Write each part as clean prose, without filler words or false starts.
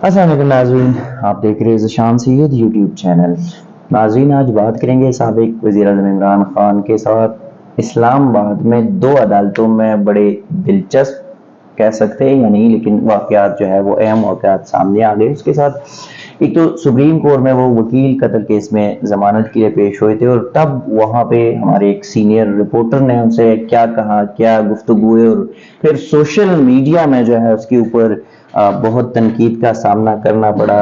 السلام علیکم ناظرین، آپ دیکھ رہے ہیں ذیشان سید یوٹیوب چینل۔ ناظرین، آج بات کریں گے سابق وزیر اعظم عمران خان کے ساتھ اسلام آباد میں دو عدالتوں میں بڑے دلچسپ کہہ سکتے ہیں یا نہیں، لیکن واقعات جو ہے وہ اہم واقعات سامنے آ گئے۔ اس کے ساتھ ایک تو سپریم کورٹ میں وہ وکیل قتل کیس میں ضمانت کے لیے پیش ہوئے تھے، اور تب وہاں پہ ہمارے ایک سینئر رپورٹر نے ان سے کیا کہا، کیا گفتگو ہوئے، اور پھر سوشل میڈیا میں جو ہے اس کے اوپر بہت تنقید کا سامنا کرنا پڑا۔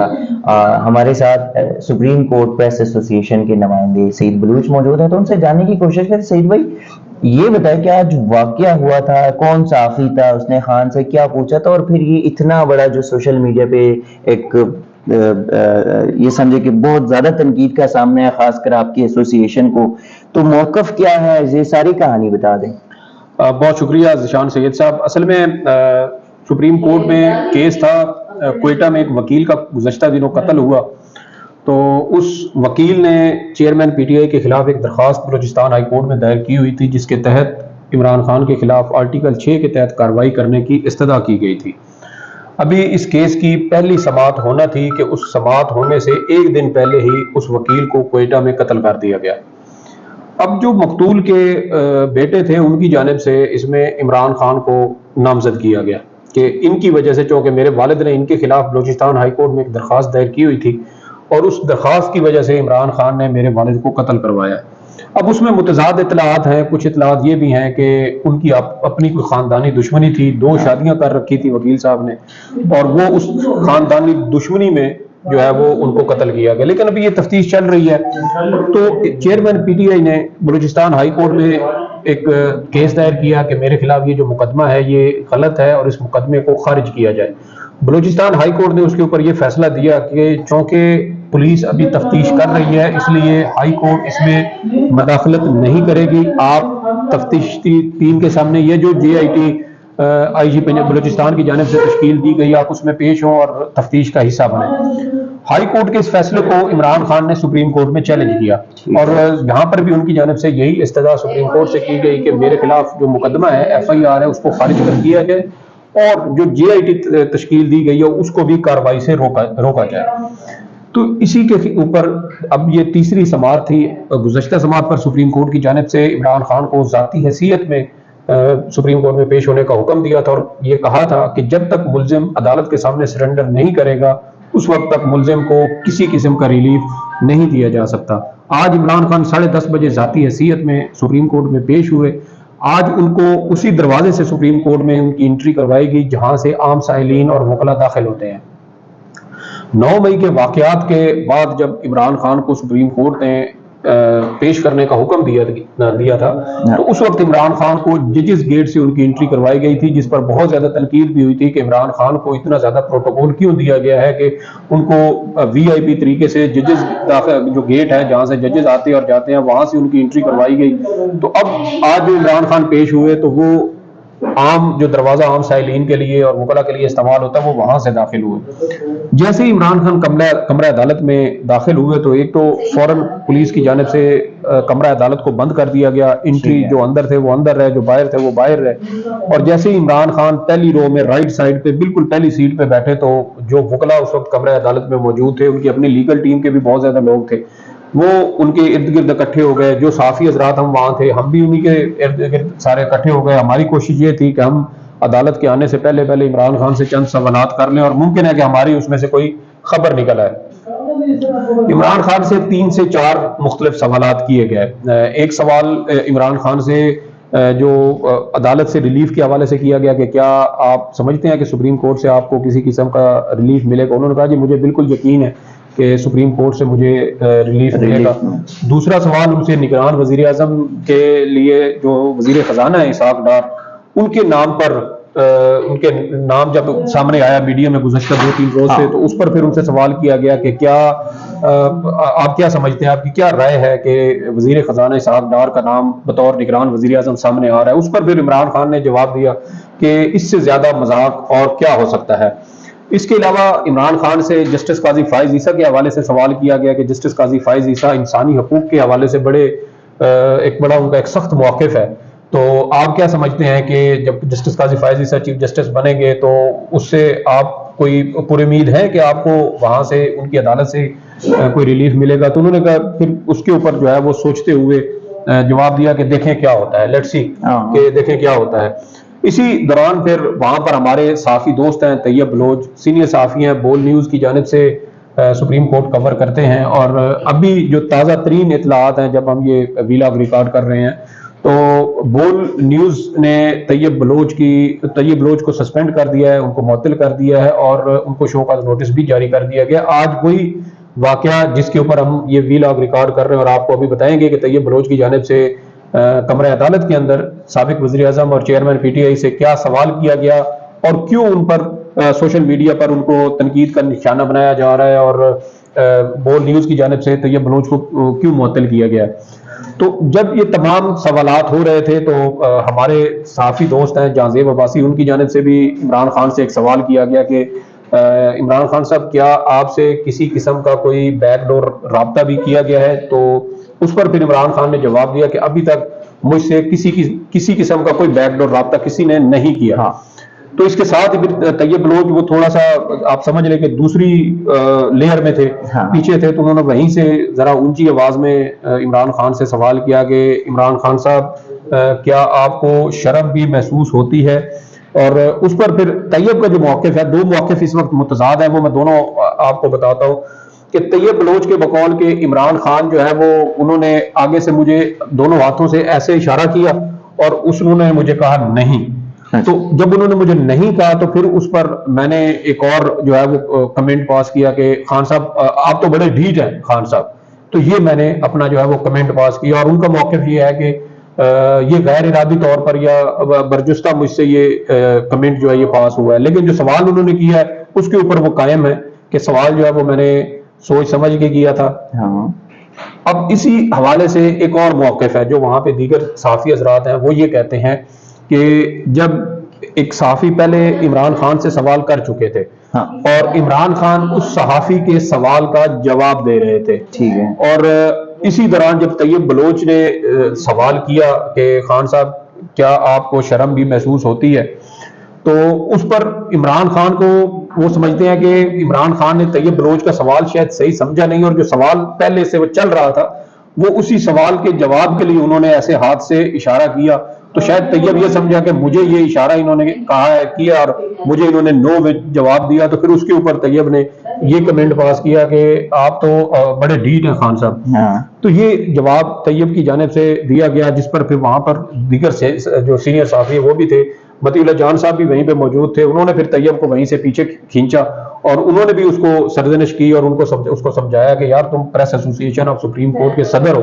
ہمارے ساتھ سپریم کورٹ پریس ایسوسی ایشن کے نمائندے سعید بلوچ موجود ہیں، تو ان سے جاننے کی کوشش کریں۔ سعید بھائی، یہ بتائیں کہ آج واقعہ ہوا تھا، کون صحافی تھا، اس نے خان سے کیا پوچھا تھا، اور پھر یہ اتنا بڑا جو سوشل میڈیا پہ ایک یہ سمجھے کہ بہت زیادہ تنقید کا سامنا ہے، خاص کر آپ کی ایسوسی ایشن کو، تو موقف کیا ہے، یہ ساری کہانی بتا دیں۔ بہت شکریہ ذیشان سید صاحب۔ اصل میں سپریم کورٹ میں کیس تھا، کوئٹہ میں ایک وکیل کا گزشتہ دنوں قتل ہوا، تو اس وکیل نے چیئرمین پی ٹی آئی کے خلاف ایک درخواست بلوچستان ہائی کورٹ میں دائر کی ہوئی تھی، جس کے تحت عمران خان کے خلاف آرٹیکل 6 کے تحت کارروائی کرنے کی استدعا کی گئی تھی۔ ابھی اس کیس کی پہلی سماعت ہونا تھی کہ اس سماعت ہونے سے ایک دن پہلے ہی اس وکیل کو کوئٹہ میں قتل کر دیا گیا۔ اب جو مقتول کے بیٹے تھے، ان کی جانب سے اس میں عمران خان کو نامزد کیا گیا کہ ان کی وجہ سے، چونکہ میرے والد نے ان کے خلاف بلوچستان ہائی کورٹ میں ایک درخواست دائر کی ہوئی تھی، اور اس درخواست کی وجہ سے عمران خان نے میرے والد کو قتل کروایا۔ اب اس میں متضاد اطلاعات ہیں، کچھ اطلاعات یہ بھی ہیں کہ ان کی اپنی کوئی خاندانی دشمنی تھی، 2 شادیاں کر رکھی تھی وکیل صاحب نے، اور وہ اس خاندانی دشمنی میں جو ہے وہ ان کو قتل کیا گیا۔ لیکن ابھی یہ تفتیش چل رہی ہے، تو چیئرمین پی ٹی آئی نے بلوچستان ہائی کورٹ میں ایک کیس دائر کیا کہ میرے خلاف یہ جو مقدمہ ہے یہ غلط ہے اور اس مقدمے کو خارج کیا جائے۔ بلوچستان ہائی کورٹ نے اس کے اوپر یہ فیصلہ دیا کہ چونکہ پولیس ابھی تفتیش کر رہی ہے، اس لیے ہائی کورٹ اس میں مداخلت نہیں کرے گی۔ آپ تفتیشی ٹیم کے سامنے یہ جو جے آئی ٹی آئی جی بلوچستان کی جانب سے تشکیل دی گئی، آپ اس میں پیش ہوں اور تفتیش کا حصہ بنیں۔ ہائی کورٹ کے اس فیصلے کو عمران خان نے سپریم کورٹ میں چیلنج کیا، اور یہاں پر بھی ان کی جانب سے یہی استدعا سپریم کورٹ سے کی گئی کہ میرے خلاف جو مقدمہ ہے، ایف آئی آر ہے، اس کو خارج کر دیا جائے، اور جو جے آئی ٹی تشکیل دی گئی ہے اس کو بھی کارروائی سے روکا جائے۔ تو اسی کے اوپر اب یہ تیسری سماعت تھی۔ گزشتہ سماعت پر سپریم کورٹ کی جانب سے عمران خان کو ذاتی حیثیت میں سپریم کورٹ میں پیش ہونے کا حکم دیا تھا، اور یہ کہا تھا کہ جب تک ملزم عدالت کے سامنے سرنڈر نہیں کرے گا، اس وقت تک ملزم کو کسی قسم کا ریلیف نہیں دیا جا سکتا۔ آج عمران خان 10:30 بجے ذاتی حیثیت میں سپریم کورٹ میں پیش ہوئے۔ آج ان کو اسی دروازے سے سپریم کورٹ میں ان کی انٹری کروائی گئی جہاں سے عام سائلین اور وکلاء داخل ہوتے ہیں۔ 9 مئی کے واقعات کے بعد جب عمران خان کو سپریم کورٹ نے پیش کرنے کا حکم دیا تھا، تو اس وقت عمران خان کو ججز گیٹ سے ان کی انٹری کروائی گئی تھی، جس پر بہت زیادہ تنقید بھی ہوئی تھی کہ عمران خان کو اتنا زیادہ پروٹوکول کیوں دیا گیا ہے کہ ان کو وی آئی پی طریقے سے ججز داخل جو گیٹ ہے جہاں سے ججز آتے اور جاتے ہیں وہاں سے ان کی انٹری کروائی گئی۔ تو اب آج جو عمران خان پیش ہوئے تو وہ عام جو دروازہ عام سائلین کے لیے اور وکلاء کے لیے استعمال ہوتا ہے وہ وہاں سے داخل ہوئے۔ جیسے ہی عمران خان کمرہ عدالت میں داخل ہوئے تو ایک تو فوراً پولیس کی جانب سے کمرہ عدالت کو بند کر دیا گیا، انٹری جو اندر تھے وہ اندر رہے، جو باہر تھے وہ باہر رہے۔ اور جیسے ہی عمران خان پہلی رو میں رائٹ سائڈ پہ بالکل پہلی سیٹ پہ بیٹھے تو جو وکلاء اس وقت کمرہ عدالت میں موجود تھے، ان کی اپنی لیگل ٹیم کے بھی بہت زیادہ لوگ تھے، وہ ان کے ارد گرد اکٹھے ہو گئے۔ جو صحافی حضرات ہم وہاں تھے، ہم بھی انہی کے ارد گرد سارے اکٹھے ہو گئے۔ ہماری کوشش یہ تھی کہ ہم عدالت کے آنے سے پہلے عمران خان سے چند سوالات کر لیں، اور ممکن ہے کہ ہماری اس میں سے کوئی خبر نکل آئے۔ عمران خان سے 3 سے 4 مختلف سوالات کیے گئے۔ ایک سوال عمران خان سے جو عدالت سے ریلیف کے حوالے سے کیا گیا کہ کیا آپ سمجھتے ہیں کہ سپریم کورٹ سے آپ کو کسی قسم کا ریلیف ملے گا؟ انہوں نے کہا جی مجھے بالکل یقین ہے کہ سپریم کورٹ سے مجھے ریلیف ملے گا۔ دوسرا سوال ان سے نگران وزیر اعظم کے لیے جو وزیر خزانہ ہیں اسحاق ڈار، ان کے نام پر ان کے نام جب سامنے آیا میڈیا میں گزشتہ 2-3 روز سے، تو اس پر پھر ان سے سوال کیا گیا کہ کیا آپ کیا سمجھتے ہیں، آپ کی کیا رائے ہے کہ وزیر خزانہ اسحاق ڈار کا نام بطور نگران وزیر اعظم سامنے آ رہا ہے؟ اس پر پھر عمران خان نے جواب دیا کہ اس سے زیادہ مذاق اور کیا ہو سکتا ہے۔ اس کے علاوہ عمران خان سے جسٹس قاضی فائز عیسیٰ کے حوالے سے سوال کیا گیا کہ جسٹس قاضی فائز عیسیٰ انسانی حقوق کے حوالے سے ایک بڑا ان کا ایک سخت موقف ہے، تو آپ کیا سمجھتے ہیں کہ جب جسٹس قاضی فائز عیسیٰ چیف جسٹس بنیں گے تو اس سے آپ کوئی پر امید ہے کہ آپ کو وہاں سے ان کی عدالت سے کوئی ریلیف ملے گا؟ تو انہوں نے کہا پھر اس کے اوپر جو ہے وہ سوچتے ہوئے جواب دیا کہ دیکھیں کیا ہوتا ہے، لیٹس سی کہ دیکھیں کیا ہوتا ہے۔ اسی دوران پھر وہاں پر ہمارے صحافی دوست ہیں طیب بلوچ، سینئر صحافی ہیں، بول نیوز کی جانب سے سپریم کورٹ کور کرتے ہیں، اور ابھی جو تازہ ترین اطلاعات ہیں جب ہم یہ ویلاگ ریکارڈ کر رہے ہیں تو بول نیوز نے طیب بلوچ کو سسپینڈ کر دیا ہے، ان کو معطل کر دیا ہے، اور ان کو شو کاز نوٹس بھی جاری کر دیا گیا۔ آج وہی واقعہ جس کے اوپر ہم یہ ویلاگ ریکارڈ کر رہے ہیں اور آپ کو ابھی بتائیں گے کہ طیب بلوچ کی جانب سے کمرہ عدالت کے اندر سابق وزیر اعظم اور چیئرمین پی ٹی آئی سے کیا سوال کیا گیا اور کیوں ان پر سوشل میڈیا پر ان کو تنقید کا نشانہ بنایا جا رہا ہے، اور بول نیوز کی جانب سے طیب بلوچ کو کیوں معطل کیا گیا۔ تو جب یہ تمام سوالات ہو رہے تھے تو ہمارے صحافی دوست ہیں جہانزیب عباسی، ان کی جانب سے بھی عمران خان سے ایک سوال کیا گیا کہ عمران خان صاحب کیا آپ سے کسی قسم کا کوئی بیک ڈور رابطہ بھی کیا گیا ہے؟ تو اس پر پھر عمران خان نے جواب دیا کہ ابھی تک مجھ سے کسی قسم کا کوئی بیک ڈور رابطہ کسی نے نہیں کیا۔ تو اس کے ساتھ ہی طیب بلوچ وہ تھوڑا سا آپ سمجھ لیں کہ دوسری لیئر میں تھے، پیچھے تھے، تو انہوں نے وہیں سے ذرا اونچی آواز میں عمران خان سے سوال کیا کہ عمران خان صاحب کیا آپ کو شرم بھی محسوس ہوتی ہے؟ اور اس پر پھر طیب کا جو موقف ہے، دو موقف اس وقت متضاد ہیں، وہ میں دونوں آپ کو بتاتا ہوں کہ طیب بلوچ کے بقول کہ عمران خان جو ہے وہ انہوں نے آگے سے مجھے دونوں ہاتھوں سے ایسے اشارہ کیا اور انہوں نے مجھے کہا نہیں۔ تو جب انہوں نے مجھے نہیں کہا تو پھر اس پر میں نے ایک اور جو ہے وہ کمنٹ پاس کیا کہ خان صاحب آپ تو بڑے ڈھیٹ ہیں خان صاحب۔ تو یہ میں نے اپنا جو ہے وہ کمنٹ پاس کیا، اور ان کا موقف یہ ہے کہ یہ غیر ارادی طور پر یا برجستہ مجھ سے یہ کمنٹ جو ہے یہ پاس ہوا ہے، لیکن جو سوال انہوں نے کیا ہے اس کے اوپر وہ قائم ہے کہ سوال جو ہے وہ میں نے سوچ سمجھ کے کیا تھا۔ اب اسی حوالے سے ایک اور موقف ہے جو وہاں پہ دیگر صحافی حضرات ہیں، وہ یہ کہتے ہیں کہ جب ایک صحافی پہلے عمران خان سے سوال کر چکے تھے اور عمران خان اس صحافی کے سوال کا جواب دے رہے تھے، ٹھیک ہے، اور اسی دوران جب طیب بلوچ نے سوال کیا کہ خان صاحب کیا آپ کو شرم بھی محسوس ہوتی ہے، تو اس پر عمران خان کو وہ سمجھتے ہیں کہ عمران خان نے طیب بلوچ کا سوال شاید صحیح سمجھا نہیں، اور جو سوال پہلے سے وہ چل رہا تھا وہ اسی سوال کے جواب کے لیے انہوں نے ایسے ہاتھ سے اشارہ کیا، تو شاید طیب یہ سمجھا کہ مجھے یہ اشارہ انہوں نے کہا ہے کیا اور مجھے انہوں نے نو میں جواب دیا، تو پھر اس کے اوپر طیب نے یہ کمنٹ پاس کیا کہ آپ تو بڑے ڈھیٹ ہیں خان صاحب۔ تو یہ جواب طیب کی جانب سے دیا گیا، جس پر پھر وہاں پر دیگر جو سینئر صحافی وہ بھی تھے، متی اللہ جان صاحب بھی وہیں پہ موجود تھے، انہوں نے پھر طیب کو وہیں سے پیچھے کھینچا اور انہوں نے بھی اس کو سرزنش کی اور اس کو سمجھایا کہ یار تم پریس ایسوسی ایشن آف سپریم کورٹ کے صدر ہو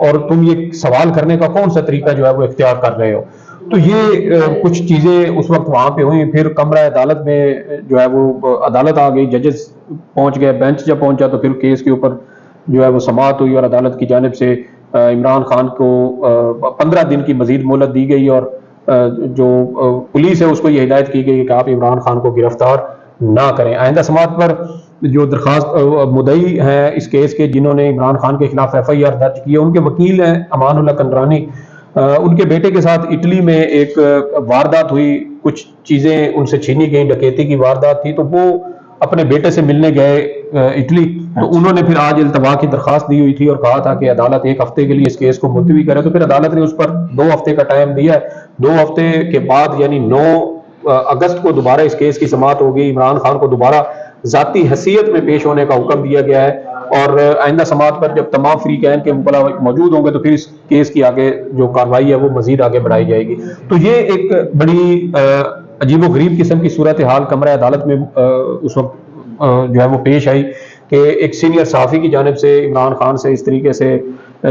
اور تم یہ سوال کرنے کا کون سا طریقہ جو ہے وہ اختیار کر رہے ہو۔ تو یہ کچھ چیزیں اس وقت وہاں پہ ہوئیں۔ پھر کمرہ عدالت میں جو ہے وہ عدالت آ گئی، ججز پہنچ گئے، بینچ جب پہنچا تو پھر کیس کے اوپر جو ہے وہ سماعت ہوئی اور عدالت کی جانب سے عمران خان کو 15 دن کی مزید مہلت دی گئی، اور جو پولیس ہے اس کو یہ ہدایت کی گئی کہ آپ عمران خان کو گرفتار نہ کریں۔ آئندہ سماعت پر جو درخواست مدعی ہیں اس کیس کے، جنہوں نے عمران خان کے خلاف FIR درج کی ہے، ان کے وکیل ہیں امان اللہ کنڈرانی۔ ان کے بیٹے کے ساتھ اٹلی میں ایک واردات ہوئی، کچھ چیزیں ان سے چھینی گئیں، ڈکیتی کی واردات تھی، تو وہ اپنے بیٹے سے ملنے گئے اٹلی، تو انہوں نے پھر آج التوا کی درخواست دی ہوئی تھی اور کہا تھا کہ عدالت 1 ہفتے کے لیے اس کیس کو ملتوی کرے، تو پھر عدالت نے اس پر 2 ہفتے کا ٹائم دیا ہے۔ 2 ہفتے کے بعد یعنی 9 اگست کو دوبارہ اس کیس کی سماعت ہوگی۔ عمران خان کو دوبارہ ذاتی حیثیت میں پیش ہونے کا حکم دیا گیا ہے، اور آئندہ سماعت پر جب تمام فریقین کے مطلع موجود ہوں گے تو پھر اس کیس کی آگے جو کارروائی ہے وہ مزید آگے بڑھائی جائے گی۔ تو یہ ایک بڑی عجیب و غریب قسم کی صورتحال کمرہ عدالت میں اس وقت جو ہے وہ پیش آئی کہ ایک سینئر صحافی کی جانب سے عمران خان سے اس طریقے سے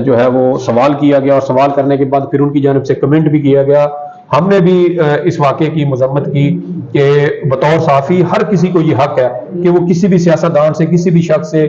جو ہے وہ سوال کیا گیا، اور سوال کرنے کے بعد پھر ان کی جانب سے کمنٹ بھی کیا گیا۔ ہم نے بھی اس واقعے کی مذمت کی کہ بطور صحافی ہر کسی کو یہ حق ہے کہ وہ کسی بھی سیاستدان سے، کسی بھی شخص سے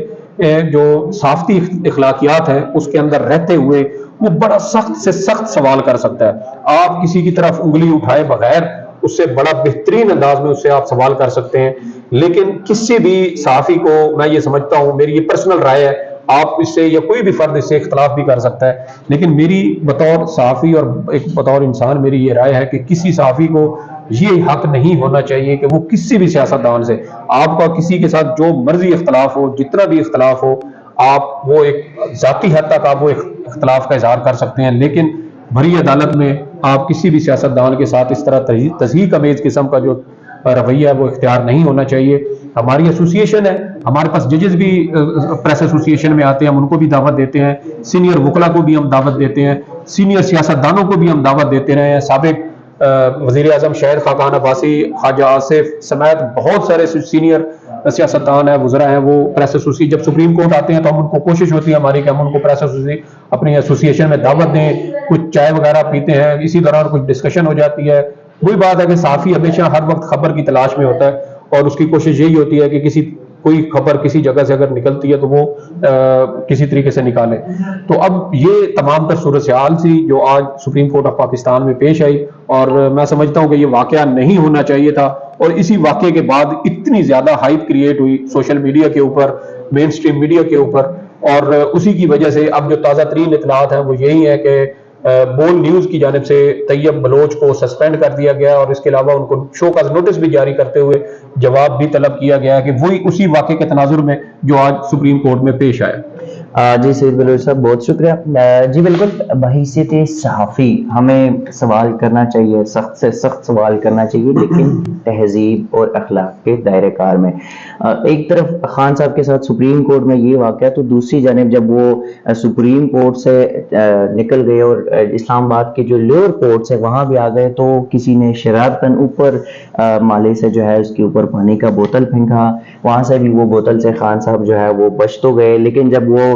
جو صحافتی اخلاقیات ہیں اس کے اندر رہتے ہوئے وہ بڑا سخت سے سخت سوال کر سکتا ہے۔ آپ کسی کی طرف انگلی اٹھائے بغیر اس سے بڑا بہترین انداز میں اس سے آپ سوال کر سکتے ہیں، لیکن کسی بھی صحافی کو میں یہ سمجھتا ہوں، میری یہ پرسنل رائے ہے، آپ اس سے یا کوئی بھی فرد اس سے اختلاف بھی کر سکتا ہے، لیکن میری بطور صحافی اور ایک بطور انسان میری یہ رائے ہے کہ کسی صحافی کو یہ حق نہیں ہونا چاہیے کہ وہ کسی بھی سیاستدان سے، آپ کا کسی کے ساتھ جو مرضی اختلاف ہو، جتنا بھی اختلاف ہو، آپ وہ ایک ذاتی حد تک آپ وہ اختلاف کا اظہار کر سکتے ہیں، لیکن بھری عدالت میں آپ کسی بھی سیاستدان کے ساتھ اس طرح تضحیک امیز قسم کا جو رویہ ہے وہ اختیار نہیں ہونا چاہیے۔ ہماری ایسوسیشن ہے، ہمارے پاس ججز بھی پریس ایسوسیشن میں آتے ہیں، ہم ان کو بھی دعوت دیتے ہیں، سینئر وکلا کو بھی ہم دعوت دیتے ہیں، سینئر سیاستدانوں کو بھی ہم دعوت دیتے رہے ہیں، سابق وزیر اعظم شاہد خاقان عباسی، خواجہ آصف سمیت بہت سارے سینئر سیاستدان ہیں، وزراء ہیں، وہ پریس ایسوسی جب سپریم کورٹ آتے ہیں تو ہم ان کو کوشش ہوتی ہے ہماری کہ ہم ان کو پریس ایسوسی اپنی ایسوسیشن میں دعوت دیں، کچھ چائے وغیرہ پیتے ہیں، اسی دوران کچھ ڈسکشن ہو جاتی ہے۔ وہی بات ہے کہ صحافی ہمیشہ ہر وقت خبر کی تلاش میں ہوتا ہے، اور اس کی کوشش یہی ہوتی ہے کہ کوئی خبر کسی جگہ سے اگر نکلتی ہے تو وہ کسی طریقے سے نکالے۔ تو اب یہ تمام تر صورتحال تھی جو آج سپریم کورٹ آف پاکستان میں پیش آئی، اور میں سمجھتا ہوں کہ یہ واقعہ نہیں ہونا چاہیے تھا، اور اسی واقعے کے بعد اتنی زیادہ ہائپ کریٹ ہوئی سوشل میڈیا کے اوپر، مین سٹریم میڈیا کے اوپر، اور اسی کی وجہ سے اب جو تازہ ترین اطلاعات ہیں وہ یہی ہے کہ بول نیوز کی جانب سے طیب بلوچ کو سسپینڈ کر دیا گیا، اور اس کے علاوہ ان کو شو کاز نوٹس بھی جاری کرتے ہوئے جواب بھی طلب کیا گیا کہ وہی اسی واقعے کے تناظر میں جو آج سپریم کورٹ میں پیش آئے۔ جی سید بلوچ صاحب بہت شکریہ۔ جی بالکل، بحیثیت صحافی ہمیں سوال کرنا چاہیے، سخت سے سخت سوال کرنا چاہیے، لیکن تہذیب اور اخلاق کے دائرہ کار میں۔ ایک طرف خان صاحب کے ساتھ سپریم کورٹ میں یہ واقعہ، تو دوسری جانب جب وہ سپریم کورٹ سے نکل گئے اور اسلام آباد کے جو لوور کورٹس ہے وہاں بھی آ گئے، تو کسی نے شرارتاً اوپر مالے سے جو ہے اس کے اوپر پانی کا بوتل پھینکا، وہاں سے بھی وہ بوتل سے خان صاحب جو ہے وہ بچ تو گئے، لیکن جب وہ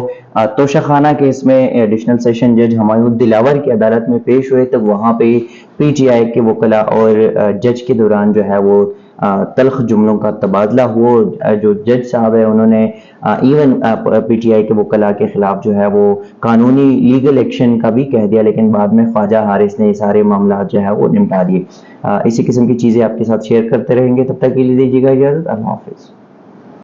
توشہ خانہ کیس میں ایڈیشنل سیشن جج ہمایوں دلاور کی عدالت میں پیش ہوئے، تب وہاں پہ پی ٹی آئی کے وکلاء اور جج کے دوران جو ہے وہ تلخ جملوں کا تبادلہ ہوا۔ جو جج صاحب ہے انہوں نے ایون پی ٹی آئی کے وکلاء کے خلاف جو ہے وہ قانونی لیگل ایکشن کا بھی کہہ دیا، لیکن بعد میں خواجہ حارث نے یہ سارے معاملات جو ہے وہ نمٹا دیے۔ اسی قسم کی چیزیں آپ کے ساتھ شیئر کرتے رہیں گے، تب تک کے لیے دیجیے گا اجازت، اللہ حافظ۔